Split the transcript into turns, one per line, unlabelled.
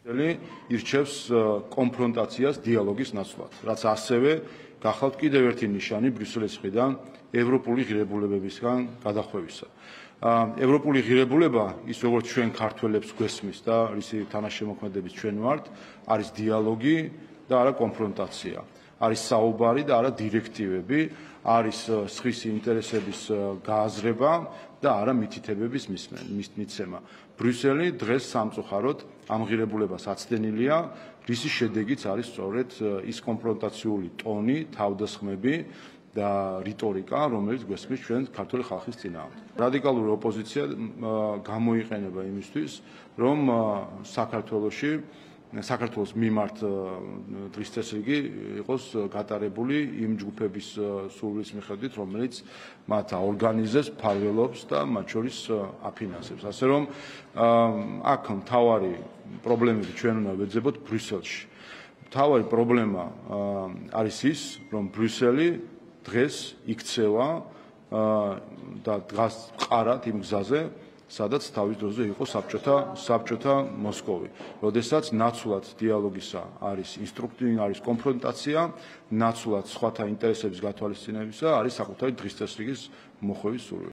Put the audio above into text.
ირჩევს კონფრონტაციას დიალოგის ნაცვლად, რაც ასევე გახავთ კიდევ ერთი ნიშანი ბრიუსელის მხრიდან ევროპული ღირებულებებისგან გადახვევისა. ევროპული ღირებულება, ის როგორც ჩვენ ქართველებს გვესმის და რისი თანაშემოქმედების ჩვენ ვართ, არის დიალოგი და არა კონფრონტაცია. არის საუბარი და არა დირექტივები, არის სხვის ინტერესების გააზრება და არა მითითებების მიცემა. ბრიუსელი დღეს სამწუხაროდ ამ ღირებულებას აცდენილია, რისი შედეგიც არის სწორედ ის კონფრონტაციული ტონი, თავდასხმები და რიტორიკა, რომელიც გვესმის ჩვენ ქართული ხალხის წინააღმდეგ. რადიკალური ოპოზიცია გამოიყენება იმისთვის, რომ საქართველოს მიმართ დღის წესრიგი იყოს გატარებული იმ ჯგუფების სურვილის მიხედვით, რომელიც მათ აორგანიზებს, ფარველობს და მათ შორის აფინანსებს. ასე რომ აქ მთავარი პრობლემები ჩვენ უნდა ვეძებოთ ბრიუსელში. მთავარი პრობლემა არის ის, რომ ბრიუსელი დღეს იქცევა და დგას მყარად იმ გზაზე, სადაც თავის დროზე იყო საბჭოთა მოსკოვი. როდესაც ნაცვლად დიალოგისა არის არის კონფრონტაცია, ნაცვლად სხვათა ინტერესების გათვალისწინებისა არის საკუთარი დღის წესრიგის მოხვევის სურვილი.